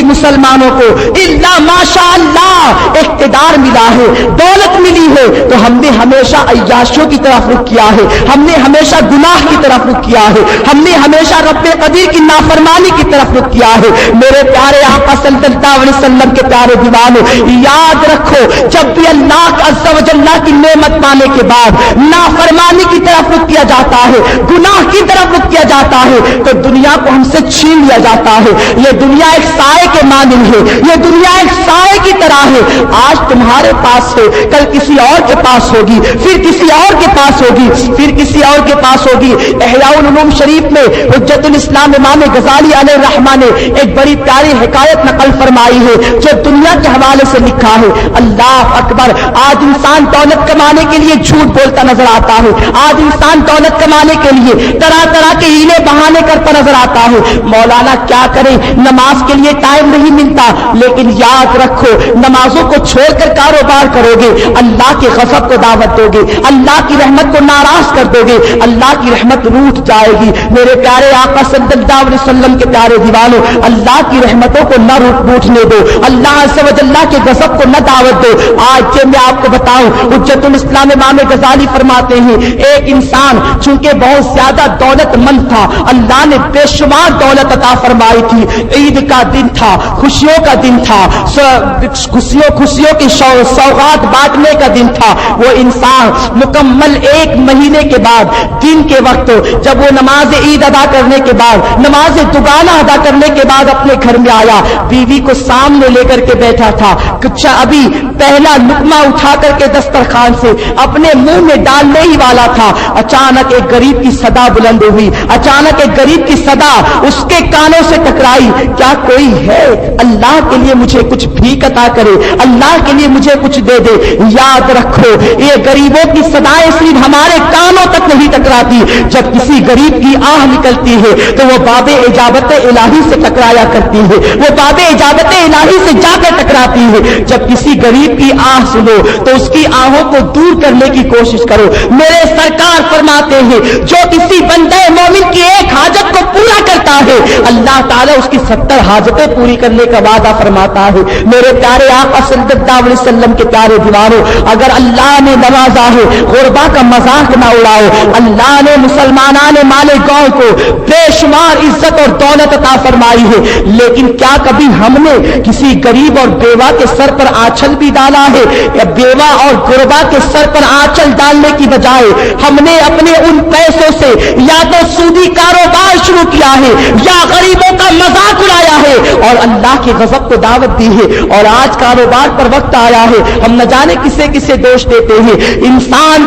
مسلمانوں کو الا ماشاء اللہ اقتدار ملا ہے، دولت ملی ہے، تو ہم نے ہمیشہ عیاشیوں کی طرف رخ کیا ہے، ہم نے ہمیشہ گناہ کی طرف رخ کیا ہے، ہم نے ہمیشہ رب قدیر کی نافرمانی کی طرف رخ کیا ہے۔ میرے پیارے آقا صلی اللہ علیہ وسلم کے پیارے دیوانوں، یاد رکھو جب بھی اللہ عز و جل کی نعمت پانے کے بعد نافرمانی کی طرف رخ کیا جاتا ہے، گناہ کی طرف رخ کیا جاتا ہے، تو دنیا کو ہم سے چھین لیا جاتا ہے۔ یہ دنیا ایک سائے کے مانند ہے، یہ دنیا ایک سائے کی طرح ہے، آج تمہارے پاس ہے، کل کسی اور کے پاس ہوگی، پھر کسی اور کے پاس ہوگی، پھر کسی اور کے پاس ہوگی۔ احیاء العلوم شریف میں حجت الاسلام امام غزالی علیہ الرحمہ نے ایک بڑی پیاری حکایت نقل فرمائی ہے جو دنیا کے حوالے سے لکھا ہے۔ اللہ اکبر، آج انسان دولت کمانے کے لیے جھوٹ بولتا نظر آتا ہے، آج انسان دولت کمانے کے لیے طرح طرح کے ہیلے بہانے کرتا نظر آتا ہے۔ مولانا کیا کرے، نماز کے لیے ٹائم نہیں ملتا، لیکن یاد رکھو نمازوں کو چھوڑ کر کاروبار کرو گے، اللہ کے غضب کو دعوت دو گے، اللہ کی رحمت کو ناراض کر دو گے، اللہ کی رحمت روٹ جائے گی۔ میرے پیارے آقا صلی اللہ علیہ وسلم کے پیارے دیوانوں، اللہ کی رحمتوں کو نہ روٹنے دو، اللہ عز و جل کے غضب کو نہ دعوت دو۔ آج میں آپ کو بتاؤں، حجت الاسلام امام غزالی فرماتے ہیں ایک انسان چونکہ بہت زیادہ دولت مند تھا، اللہ نے بے شمار دولت عطا فرمائی تھی، عید کا دن تھا، خوشیوں کا دن تھا، خوشیوں کی سوغات بانٹنے کا دن تھا، وہ انسان مکمل ایک مہینے کے بعد دن کے وقت جب وہ نماز عید ادا کرنے کے بعد، نماز دوگانہ ادا کرنے کے بعد اپنے گھر میں آیا، بیوی کو سامنے لے کر کے بیٹھا تھا، ابھی پہلا لقمہ اٹھا کر کے دسترخوان سے اپنے منہ میں ڈالنے ہی والا تھا، اچانک ایک غریب کی صدا بلند ہوئی، اچانک ایک غریب کی صدا اس کے کانوں سے ٹکرائی، کیا کوئی ہے اللہ کے لیے مجھے کچھ بھیک عطا کرے، اللہ کے لیے مجھے کچھ دے دے۔ یاد رکھو یہ غریبوں کی صدائیں صرف ہمارے کانوں تک نہیں ٹکراتی، جب کسی غریب کی آہ نکلتی ہے تو وہ باب اجابت الہی سے ٹکرایا کرتی ہے، وہ باب اجابت الہی سے جا کر ٹکراتی ہے۔ جب کسی غریب کی آہ سنو تو اس کی آہوں کو دور کرنے کی کوشش کرو۔ میرے سرکار فرماتے ہیں جو کسی بندے مومن کی ایک حاجت کو پورا کرتا ہے، اللہ تعالیٰ اس کی 70 حاجتیں پوری کرنے کا وعدہ فرماتا ہے۔ میرے پیارے آقا صلی اللہ علیہ وسلم کے پیارے دیواروں، اگر اللہ نے نوازا ہے، غربا کا مذاق نہ اڑاؤ، اللہ نے مسلمانان مال گاؤں کو بے شمار عزت اور دولت عطا فرمائی ہے، لیکن کیا کبھی ہم نے کسی غریب اور بیوہ کے سر پر آنچل بھی ڈالا ہے؟ یا بیوہ اور غربا کے سر پر آنچل ڈالنے کی بجائے ہم نے اپنے ان پیسوں سے یا تو سودی کاروبار شروع کیا ہے یا غریبوں کا مذاق اڑایا ہے اور اللہ کے غضب کو دعوت دی ہے، اور آج کاروبار پر وقت آیا ہے ہم نہ جانے کسے کسے دوش دیتے ہیں۔ انسان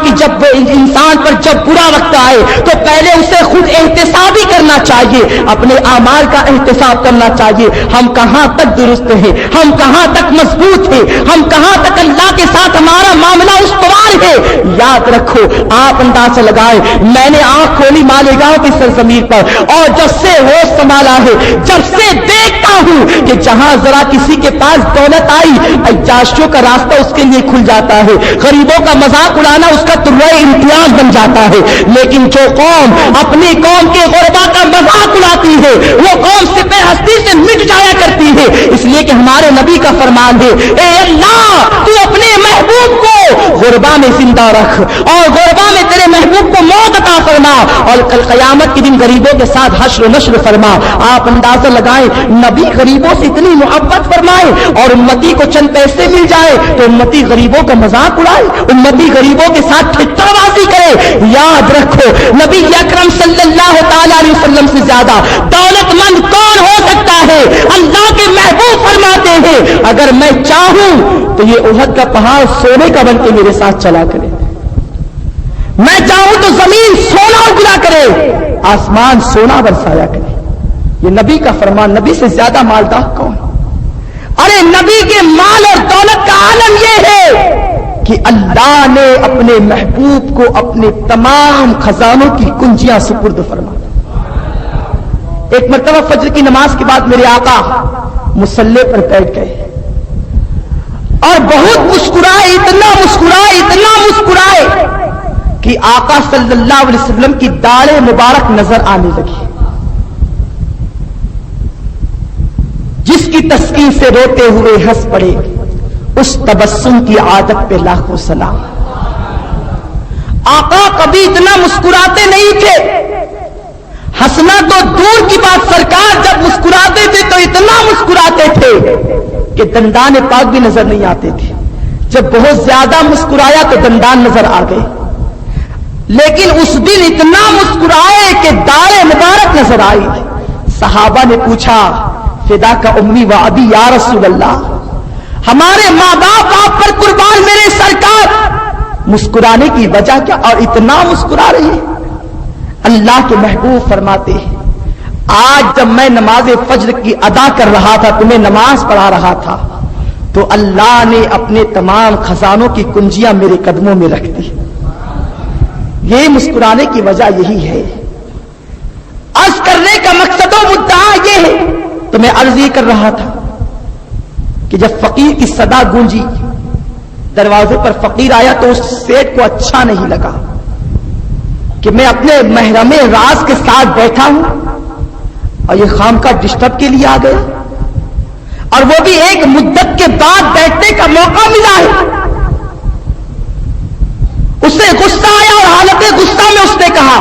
پر جب برا وقت آئے تو پہلے اسے خود احتساب ہی کرنا چاہیے، اپنے اعمال کا احتساب کرنا چاہیے، ہم کہاں تک درست ہیں، ہم کہاں تک مضبوط ہیں، ہم کہاں تک اللہ کے ساتھ ہمارا معاملہ استوار ہے۔ یاد رکھو، آپ اندازہ لگائیں، میں نے آنکھ کھولی مالیگاؤں کی سرزمین پر اور جب سے ہوش سنبھالا ہے، جب سے دیکھتا ہوں کہ جہاں ذرا کسی کے پاس دولت آئی، عیاشیوں کا راستہ اس کے لیے کھل جاتا ہے، غریبوں کا مذاق اڑانا اس کا طرز امتیاز بن جاتا ہے۔ لیکن جو قوم اپنی قوم کے غربا کا مذاق اڑاتی ہے وہ قوم سپہ ہستی سے مٹ جایا کرتی ہے، اس لیے کہ ہمارے نبی کا فرمان ہے، اے اللہ تو اپنے محبوب کو غربا میں زندہ رکھ اور غربا میں تیرے محبوب کو موت عطا فرما، اور کل قیامت کے دن غریبوں کے ساتھ حشر و نشر فرما۔ آپ اندازہ لگائیں، نبی غریبوں سے اتنی محبت فرمائے اور امتی کو چند پیسے مل جائے تو امتی غریبوں کا مذاق اڑائے، امتی غریبوں کے ساتھ ٹھٹا بازی کرے۔ یاد رکھو، نبی اکرم صلی اللہ تعالی علیہ وسلم سے زیادہ دولت مند کون ہو سکتا ہے؟ اللہ کے محبوب فرماتے ہیں اگر میں چاہوں تو یہ احد کا پہاڑ سونے کا بن کے میرے ساتھ چلا کرے، میں چاہوں تو زمین سونا اگلا کرے، آسمان سونا برسایا کرے۔ یہ نبی کا فرمان، نبی سے زیادہ مالدار کون؟ ارے نبی کے مال اور دولت کا عالم یہ ہے کہ اللہ نے اپنے محبوب کو اپنے تمام خزانوں کی کنجیاں سپرد فرما۔ ایک مرتبہ فجر کی نماز کے بعد میرے آقا مصلی پر بیٹھ گئے اور بہت مسکرائے، اتنا مسکرائے کہ آقا صلی اللہ علیہ وسلم کی داڑھ مبارک نظر آنے لگی۔ جس کی تسکین سے روتے ہوئے ہنس پڑے، اس تبسم کی عادت پہ لاکھوں سلام۔ آقا کبھی اتنا مسکراتے نہیں تھے، ہنسنا تو دور کی بات، سرکار جب مسکراتے تھے تو اتنا مسکراتے تھے کہ دندان پاک بھی نظر نہیں آتے تھے۔ جب بہت زیادہ مسکرایا تو دندان نظر آ گئے، لیکن اس دن اتنا مسکرائے کہ داڑھی مبارک نظر آئی۔ صحابہ نے پوچھا فدا کا امی و ابی یا رسول اللہ، ہمارے ماں باپ آپ پر قربان میرے سرکار، مسکرانے کی وجہ کیا اور اتنا مسکرا رہے ہیں؟ اللہ کے محبوب فرماتے ہیں آج جب میں نماز فجر کی ادا کر رہا تھا، تمہیں نماز پڑھا رہا تھا، تو اللہ نے اپنے تمام خزانوں کی کنجیاں میرے قدموں میں رکھ دی۔ یہ مسکرانے کی وجہ یہی ہے۔ عرض کرنے کا مقصد و مدعا یہ ہے، تو میں عرض یہ کر رہا تھا کہ جب فقیر کی صدا گونجی، دروازے پر فقیر آیا تو اس سیٹ کو اچھا نہیں لگا کہ میں اپنے محرم راز کے ساتھ بیٹھا ہوں اور یہ خامخواہ ڈسٹرب کے لیے آ گیا، اور وہ بھی ایک مدت کے بعد بیٹھنے کا موقع ملا ہے۔ اسے غصہ آیا اور حالت غصہ میں اس نے کہا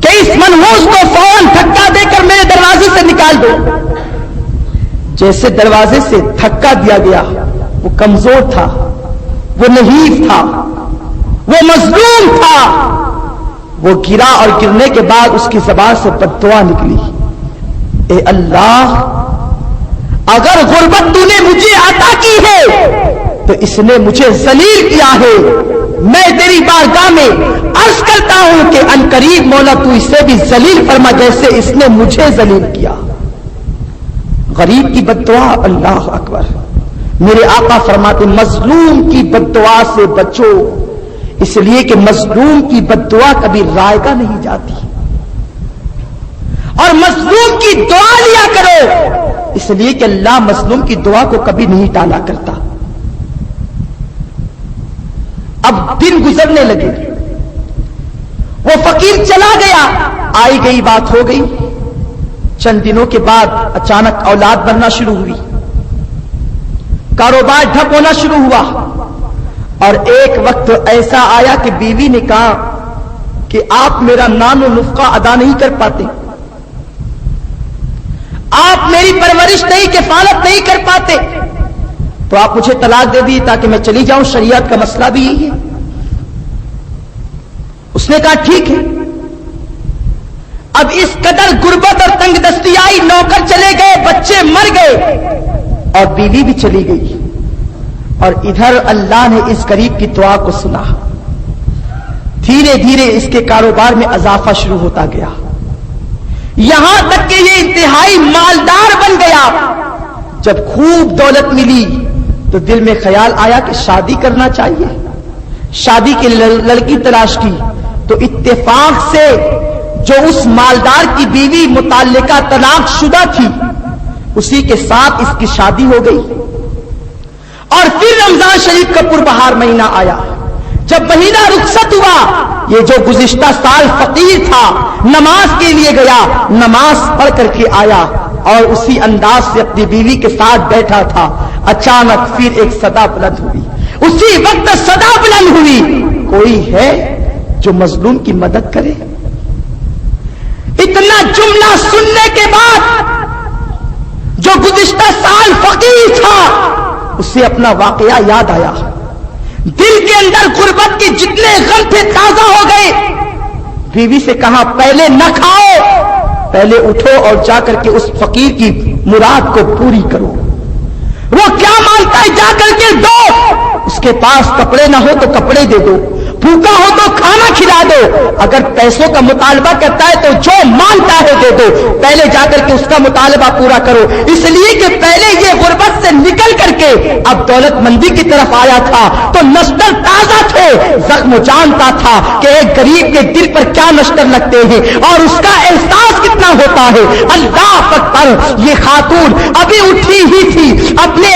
کہ اس منحوس کو فوراً دھکا دے کر میرے دروازے سے نکال دو۔ جیسے دروازے سے دھکا دیا گیا، وہ کمزور تھا، وہ نحیف تھا، وہ مظلوم تھا، وہ گرا اور گرنے کے بعد اس کی زبان سے بد دعا نکلی، اے اللہ اگر غربت تو نے مجھے عطا کی ہے تو اس نے مجھے ذلیل کیا ہے، میں تیری بارگاہ میں عرض کرتا ہوں کہ ان قریب مولا تو اسے بھی ذلیل فرما جیسے اس نے مجھے ذلیل کیا۔ غریب کی بد دعا، اللہ اکبر، میرے آقا فرماتے مظلوم کی بد دعا سے بچو، اس لیے کہ مظلوم کی بد دعا کبھی رائگاں نہیں جاتی، اور مظلوم کی دعا لیا کرو، اس لیے کہ اللہ مظلوم کی دعا کو کبھی نہیں ٹالا کرتا۔ اب دن گزرنے لگے، وہ فقیر چلا گیا، آئی گئی بات ہو گئی۔ چند دنوں کے بعد اچانک اولاد بننا شروع ہوئی، کاروبار ٹھپ ہونا شروع ہوا، اور ایک وقت ایسا آیا کہ بیوی نے کہا کہ آپ میرا نان و نفقہ ادا نہیں کر پاتے، آپ میری پرورش نہیں، کفالت نہیں کر پاتے، تو آپ مجھے طلاق دے دیجیے تاکہ میں چلی جاؤں، شریعت کا مسئلہ بھی یہی ہے۔ اس نے کہا ٹھیک ہے۔ اب اس قدر غربت اور تنگ دستی آئی، نوکر چلے گئے، بچے مر گئے، اور بیوی بھی چلی گئی، اور ادھر اللہ نے اس غریب کی دعا کو سنا۔ دھیرے دھیرے اس کے کاروبار میں اضافہ شروع ہوتا گیا، یہاں تک کہ یہ انتہائی مالدار بن گیا۔ جب خوب دولت ملی تو دل میں خیال آیا کہ شادی کرنا چاہیے، شادی کی لڑکی تلاش کی، تو اتفاق سے جو اس مالدار کی بیوی متعلقہ طلاق شدہ تھی، اسی کے ساتھ اس کی شادی ہو گئی۔ اور پھر رمضان شریف کا پربہار مہینہ آیا، جب مہینہ رخصت ہوا، یہ جو گزشتہ سال فقیر تھا نماز کے لیے گیا، نماز پڑھ کر کے آیا اور اسی انداز سے اپنی بیوی کے ساتھ بیٹھا تھا، اچانک پھر ایک صدا بلند ہوئی، اسی وقت صدا بلند ہوئی، کوئی ہے جو مظلوم کی مدد کرے؟ اتنا جملہ سننے کے بعد جو گزشتہ سال فقیر تھا اسے اپنا واقعہ یاد آیا، دل کے اندر غربت کے جتنے غم تھے تازہ ہو گئے۔ بیوی سے کہا پہلے نہ کھاؤ، پہلے اٹھو اور جا کر کے اس فقیر کی مراد کو پوری کرو۔ وہ کیا مانگتا ہے جا کر کے دو، اس کے پاس کپڑے نہ ہو تو کپڑے دے دو، بھوکا ہو تو کھانا کھلا دو، اگر پیسوں کا مطالبہ کرتا ہے تو جو مانگتا ہے دے دو، پہلے جا کر کے اس کا مطالبہ پورا کرو، اس لیے کہ پہلے یہ غربت سے نکل کر کے اب دولت مندی کی طرف آیا تھا تو نشتر تازہ تھے، زخم جانتا تھا کہ ایک غریب کے دل پر کیا نشتر لگتے ہیں اور اس کا احساس کتنا ہوتا ہے۔ اللہ اکبر، یہ خاتون ابھی اٹھی ہی تھی، اپنے